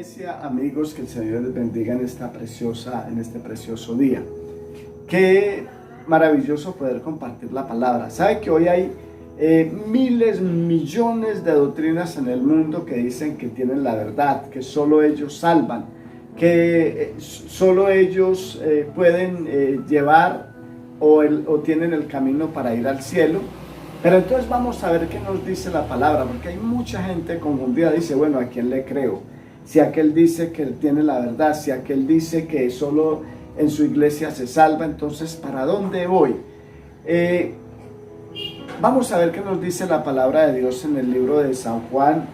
iglesia, amigos, que el Señor les bendiga en este precioso día. Qué maravilloso poder compartir la palabra. Sabe que hoy hay miles, millones de doctrinas en el mundo que dicen que tienen la verdad, que solo ellos salvan, que solo ellos pueden llevar o tienen el camino para ir al cielo. Pero entonces vamos a ver qué nos dice la palabra, porque hay mucha gente confundida. Dice, bueno, ¿a quién le creo? Si aquel dice que tiene la verdad, si aquel dice que solo en su iglesia se salva, entonces ¿para dónde voy? Vamos a ver qué nos dice la palabra de Dios en el libro de San Juan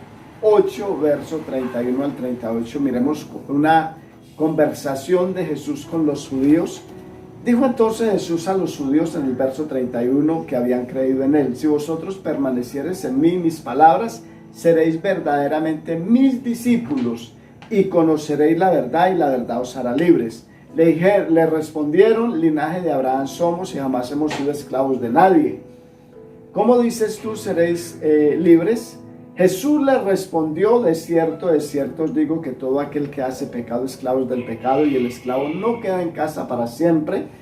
8, verso 31 al 38. Miremos una conversación de Jesús con los judíos. Dijo entonces Jesús a los judíos en el verso 31 que habían creído en él: si vosotros permaneciereis en mí, mis palabras, seréis verdaderamente mis discípulos y conoceréis la verdad, y la verdad os hará libres. Le respondieron: linaje de Abraham somos y jamás hemos sido esclavos de nadie. ¿Cómo dices tú seréis libres? Jesús le respondió: de cierto os digo que todo aquel que hace pecado, esclavo es del pecado, y el esclavo no queda en casa para siempre,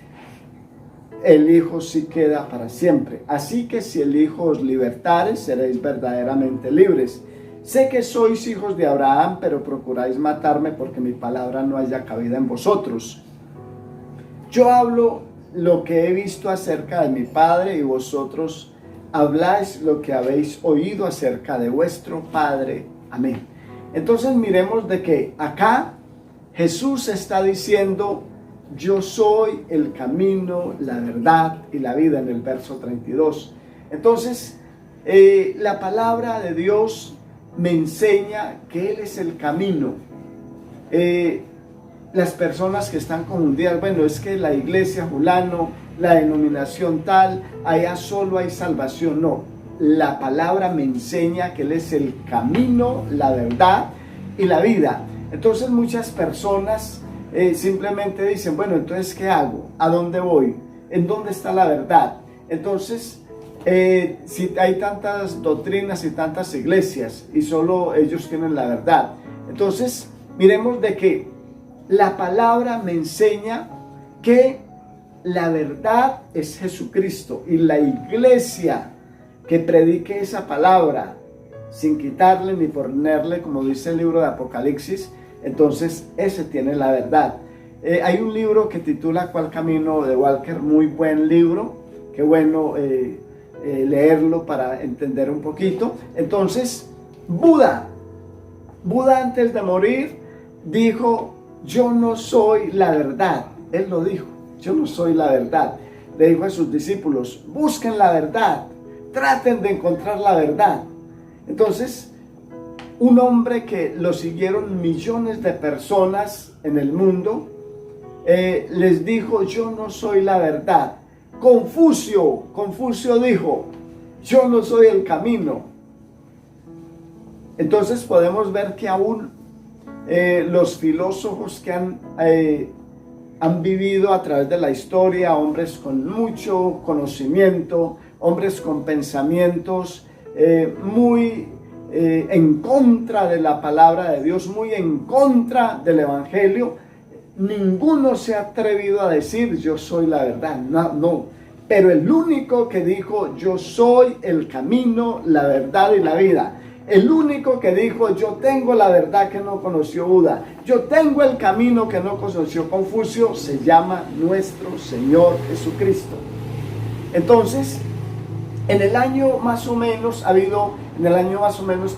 el Hijo sí queda para siempre. Así que si el Hijo os libertare, seréis verdaderamente libres. Sé que sois hijos de Abraham, pero procuráis matarme porque mi palabra no haya cabida en vosotros. Yo hablo lo que he visto acerca de mi Padre, y vosotros habláis lo que habéis oído acerca de vuestro Padre. Amén. Entonces miremos de que acá Jesús está diciendo: yo soy el camino, la verdad y la vida, en el verso 32. Entonces la palabra de Dios me enseña que Él es el camino. Las personas que están confundidas, bueno, es que la iglesia fulano, la denominación tal, allá solo hay salvación. No, la palabra me enseña que Él es el camino, la verdad y la vida. Entonces muchas personas simplemente dicen, bueno, entonces ¿qué hago? ¿A dónde voy? ¿En dónde está la verdad? Entonces, si hay tantas doctrinas y tantas iglesias y solo ellos tienen la verdad, entonces miremos de que la palabra me enseña que la verdad es Jesucristo, y la iglesia que predique esa palabra sin quitarle ni ponerle, como dice el libro de Apocalipsis, entonces ese tiene la verdad. Hay un libro que titula ¿Cuál camino?, de Walker, muy buen libro, qué bueno leerlo para entender un poquito. Entonces Buda antes de morir dijo: yo no soy la verdad. Él lo dijo: yo no soy la verdad. Le dijo a sus discípulos: busquen la verdad, traten de encontrar la verdad. Entonces, un hombre que lo siguieron millones de personas en el mundo, les dijo: yo no soy la verdad. Confucio dijo: yo no soy el camino. Entonces podemos ver que aún los filósofos que han vivido a través de la historia, hombres con mucho conocimiento, hombres con pensamientos muy en contra de la palabra de Dios, muy en contra del evangelio, ninguno se ha atrevido a decir: yo soy la verdad. No. Pero el único que dijo: yo soy el camino, la verdad y la vida, el único que dijo: yo tengo la verdad que no conoció Buda, yo tengo el camino que no conoció Confucio, se llama nuestro Señor Jesucristo. Entonces, en el año más o menos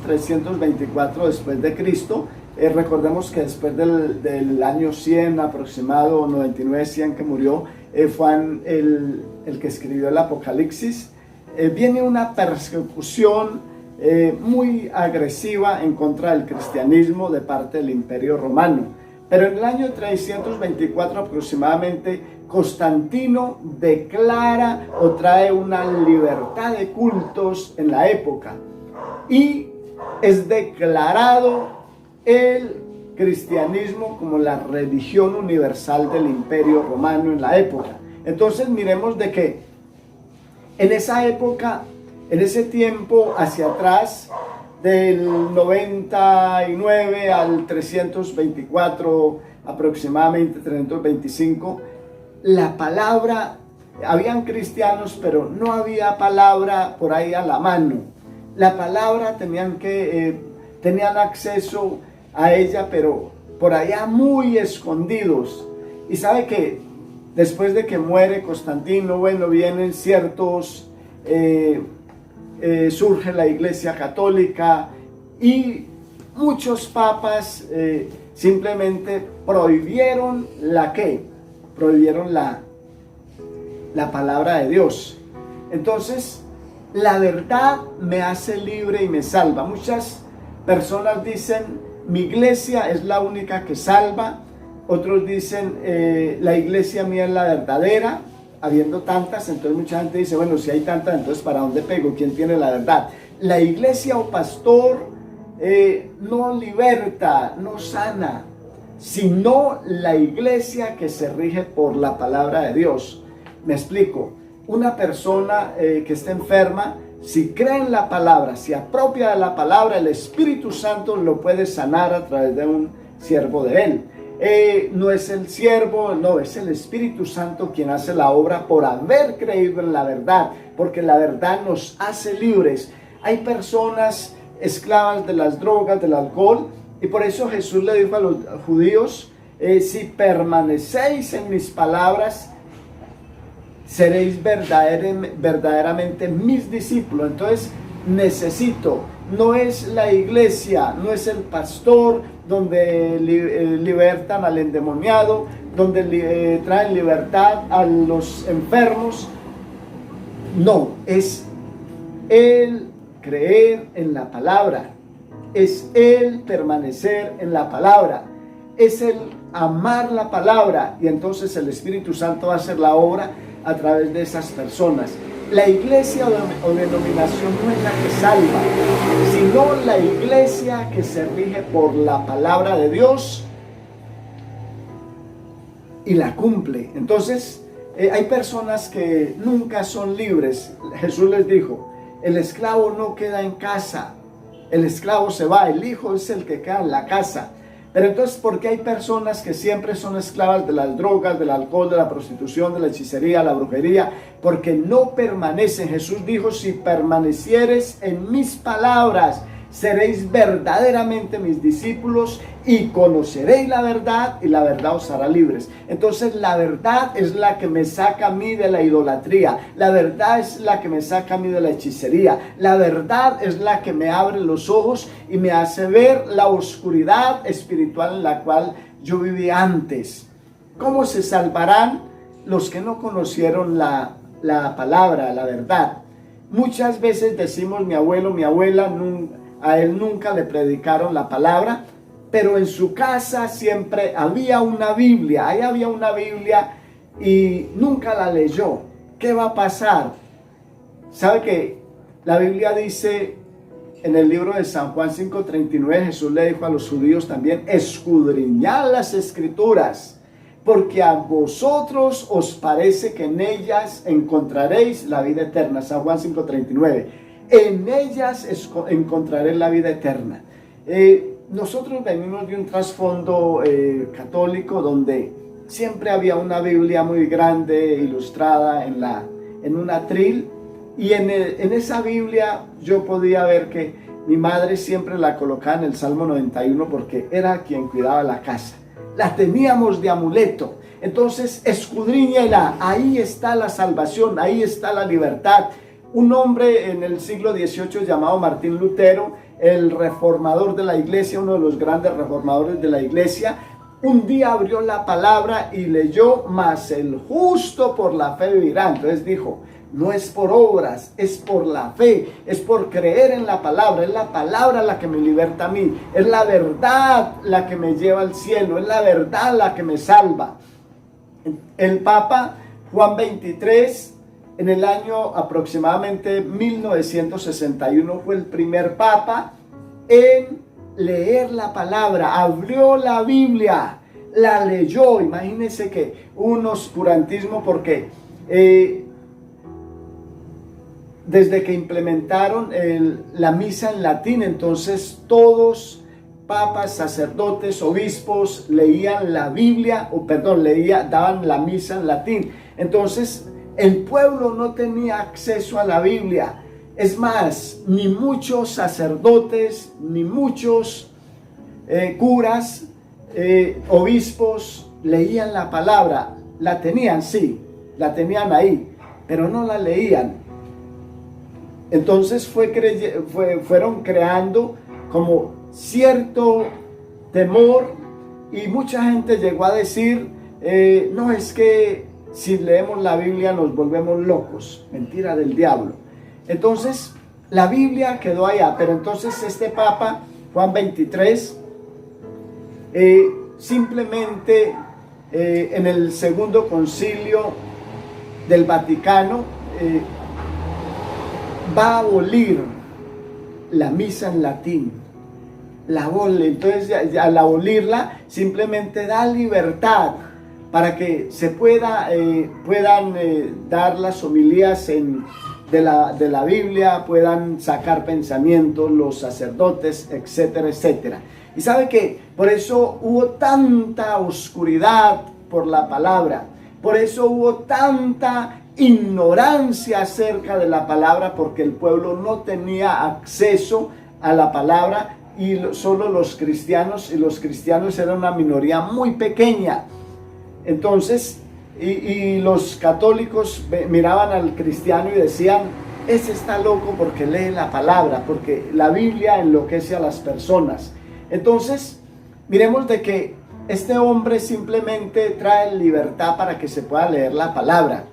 324 después de Cristo, recordemos que después del año 100 aproximado, 99-100 que murió Juan, el que escribió el Apocalipsis, viene una persecución muy agresiva en contra del cristianismo de parte del Imperio Romano. Pero en el año 324 aproximadamente, Constantino declara o trae una libertad de cultos en la época, y es declarado el cristianismo como la religión universal del Imperio Romano en la época. Entonces miremos de que en esa época, en ese tiempo hacia atrás, del 99 al 324, aproximadamente 325, la palabra, habían cristianos, pero no había palabra por ahí a la mano. La palabra tenían acceso a ella, pero por allá muy escondidos. Y sabe que después de que muere Constantino, bueno, vienen ciertos, surge la Iglesia Católica y muchos papas simplemente prohibieron prohibieron la palabra de Dios. Entonces, la verdad me hace libre y me salva. Muchas personas dicen, mi iglesia es la única que salva. Otros dicen, la iglesia mía es la verdadera, habiendo tantas. Entonces mucha gente dice, bueno, si hay tantas, entonces ¿para dónde pego? ¿Quién tiene la verdad? La iglesia o pastor no liberta, no sana, sino la iglesia que se rige por la palabra de Dios. Me explico. Una persona que está enferma, si cree en la palabra, se apropia de la palabra, el Espíritu Santo lo puede sanar a través de un siervo de él. No es el siervo, no, es el Espíritu Santo quien hace la obra por haber creído en la verdad, porque la verdad nos hace libres. Hay personas esclavas de las drogas, del alcohol, y por eso Jesús le dijo a los judíos, si permanecéis en mis palabras, seréis verdaderamente mis discípulos. Entonces necesito, no es la iglesia, no es el pastor donde libertan al endemoniado, donde traen libertad a los enfermos. No, es el creer en la palabra, es el permanecer en la palabra, es el amar la palabra, y entonces el Espíritu Santo va a hacer la obra a través de esas personas. La iglesia o denominación no es la que salva, sino la iglesia que se rige por la palabra de Dios y la cumple. Entonces, hay personas que nunca son libres. Jesús les dijo, el esclavo no queda en casa, el esclavo se va, el hijo es el que queda en la casa. Pero entonces, ¿por qué hay personas que siempre son esclavas de las drogas, del alcohol, de la prostitución, de la hechicería, la brujería? Porque no permanecen. Jesús dijo, si permanecieres en mis palabras, seréis verdaderamente mis discípulos y conoceréis la verdad, y la verdad os hará libres. Entonces la verdad es la que me saca a mí de la idolatría, la verdad es la que me saca a mí de la hechicería, la verdad es la que me abre los ojos y me hace ver la oscuridad espiritual en la cual yo vivía antes. ¿Cómo se salvarán los que no conocieron la palabra, la verdad? Muchas veces decimos, mi abuelo, mi abuela, a él nunca le predicaron la palabra, pero en su casa siempre había una Biblia. Ahí había una Biblia y nunca la leyó. ¿Qué va a pasar? ¿Sabe que la Biblia dice en el libro de San Juan 5:39, Jesús le dijo a los judíos también, escudriñad las escrituras, porque a vosotros os parece que en ellas encontraréis la vida eterna? San Juan 5:39. En ellas encontraré la vida eterna. Nosotros venimos de un trasfondo católico donde siempre había una Biblia muy grande, ilustrada en un atril, y en esa Biblia yo podía ver que mi madre siempre la colocaba en el Salmo 91 porque era quien cuidaba la casa. La teníamos de amuleto. Entonces, escudriñela, ahí está la salvación, ahí está la libertad. Un hombre en el siglo XVIII llamado Martín Lutero, el reformador de la iglesia, uno de los grandes reformadores de la iglesia, un día abrió la palabra y leyó, mas el justo por la fe vivirá. Entonces dijo, no es por obras, es por la fe, es por creer en la palabra, es la palabra la que me liberta a mí, es la verdad la que me lleva al cielo, es la verdad la que me salva. El Papa Juan XXIII, en el año aproximadamente 1961, fue el primer papa en leer la palabra, abrió la Biblia, la leyó. Imagínense que un oscurantismo, porque desde que implementaron la misa en latín, entonces todos, papas, sacerdotes, obispos, leían la Biblia, daban la misa en latín. Entonces el pueblo no tenía acceso a la Biblia. Es más, ni muchos sacerdotes, ni muchos curas, obispos leían la palabra. La tenían, sí, la tenían ahí, pero no la leían. Entonces fueron creando como cierto temor, y mucha gente llegó a decir, no, es que si leemos la Biblia nos volvemos locos. Mentira del diablo. Entonces la Biblia quedó allá, pero entonces este Papa, Juan XXIII, simplemente en el segundo concilio del Vaticano va a abolir la misa en latín. La abole. Entonces al abolirla simplemente da libertad para que se puedan dar las homilías de la Biblia, puedan sacar pensamientos los sacerdotes, etcétera, etcétera. Y sabe que por eso hubo tanta oscuridad por la palabra, por eso hubo tanta ignorancia acerca de la palabra, porque el pueblo no tenía acceso a la palabra, y solo los cristianos, y los cristianos eran una minoría muy pequeña. Entonces, y los católicos miraban al cristiano y decían, ese está loco porque lee la palabra, porque la Biblia enloquece a las personas. Entonces, miremos de que este hombre simplemente trae libertad para que se pueda leer la palabra.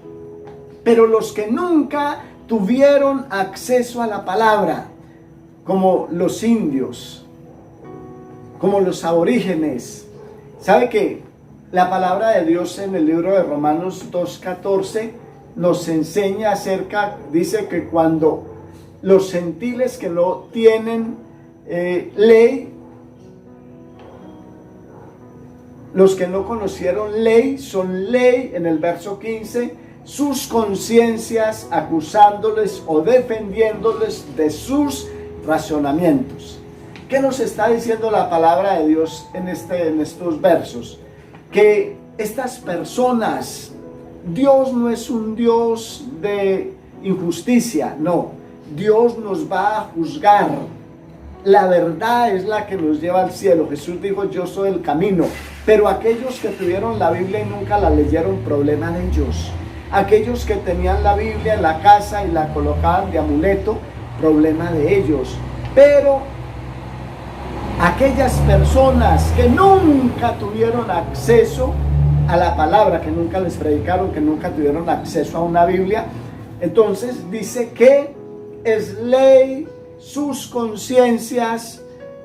Pero los que nunca tuvieron acceso a la palabra, como los indios, como los aborígenes, ¿sabe qué? La palabra de Dios en el libro de Romanos 2:14 nos enseña dice que cuando los gentiles que no tienen ley, los que no conocieron ley, son ley, en el verso 15, sus conciencias acusándoles o defendiéndoles de sus razonamientos. ¿Qué nos está diciendo la palabra de Dios en estos versos? Que estas personas, Dios no es un Dios de injusticia, no, Dios nos va a juzgar. La verdad es la que nos lleva al cielo. Jesús dijo, yo soy el camino. Pero aquellos que tuvieron la Biblia y nunca la leyeron, problema de ellos. Aquellos que tenían la Biblia en la casa y la colocaban de amuleto, problema de ellos. Pero aquellas personas que nunca tuvieron acceso a la palabra, que nunca les predicaron, que nunca tuvieron acceso a una Biblia, entonces dice que es ley sus conciencias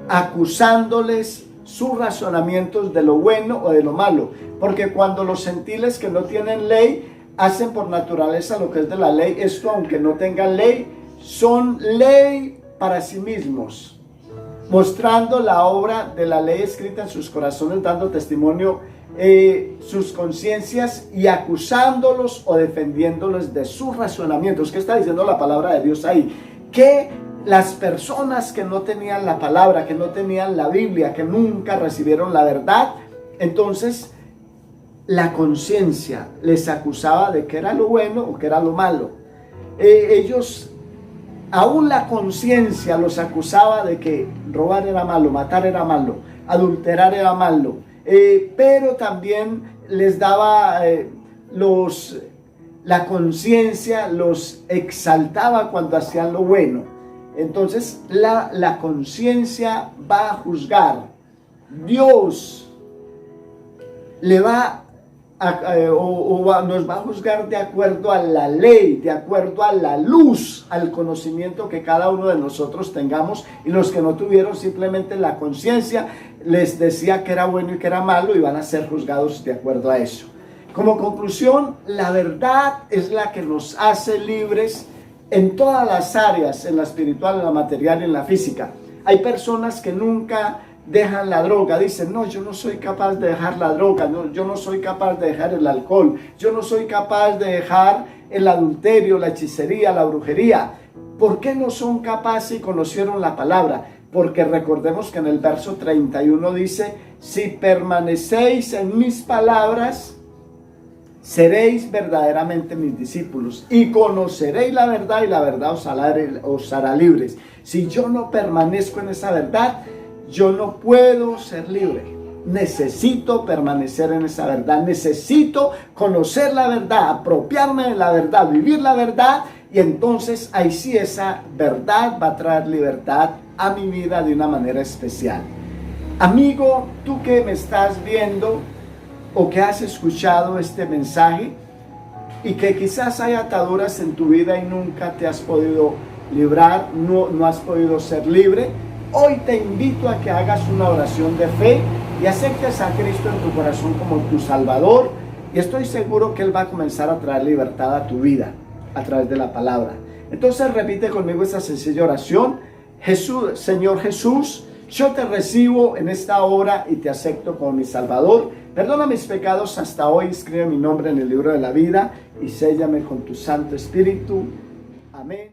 acusándoles sus razonamientos de lo bueno o de lo malo, porque cuando los gentiles que no tienen ley hacen por naturaleza lo que es de la ley, esto aunque no tengan ley, son ley para sí mismos, mostrando la obra de la ley escrita en sus corazones, dando testimonio sus conciencias y acusándolos o defendiéndolos de sus razonamientos. ¿Qué está diciendo la palabra de Dios ahí? Que las personas que no tenían la palabra, que no tenían la Biblia, que nunca recibieron la verdad, entonces la conciencia les acusaba de que era lo bueno o que era lo malo. Ellos, aún la conciencia los acusaba de que robar era malo, matar era malo, adulterar era malo, pero también les daba la conciencia los exaltaba cuando hacían lo bueno. Entonces la conciencia va a juzgar. Dios le va nos va a juzgar de acuerdo a la ley, de acuerdo a la luz, al conocimiento que cada uno de nosotros tengamos, y los que no tuvieron simplemente la conciencia les decía que era bueno y que era malo y van a ser juzgados de acuerdo a eso. Como conclusión, la verdad es la que nos hace libres en todas las áreas, en la espiritual, en la material y en la física. Hay personas que nunca dejan la droga, dicen, no, yo no soy capaz de dejar la droga, no, yo no soy capaz de dejar el alcohol, yo no soy capaz de dejar el adulterio, la hechicería, la brujería, ¿Por qué no son capaces y conocieron la palabra? Porque recordemos que en el verso 31 dice, si permanecéis en mis palabras, seréis verdaderamente mis discípulos y conoceréis la verdad y la verdad os hará libres. Si yo no permanezco en esa verdad, yo no puedo ser libre. Necesito permanecer en esa verdad, necesito conocer la verdad, apropiarme de la verdad, vivir la verdad, y entonces ahí sí esa verdad va a traer libertad a mi vida de una manera especial. Amigo, tú que me estás viendo o que has escuchado este mensaje y que quizás hay ataduras en tu vida y nunca te has podido librar, no has podido ser libre, hoy te invito a que hagas una oración de fe y aceptes a Cristo en tu corazón como tu Salvador, y estoy seguro que Él va a comenzar a traer libertad a tu vida a través de la palabra. Entonces repite conmigo esta sencilla oración. Jesús, Señor Jesús, yo te recibo en esta hora y te acepto como mi Salvador. Perdona mis pecados hasta hoy, escribe mi nombre en el libro de la vida y séllame con tu Santo Espíritu. Amén.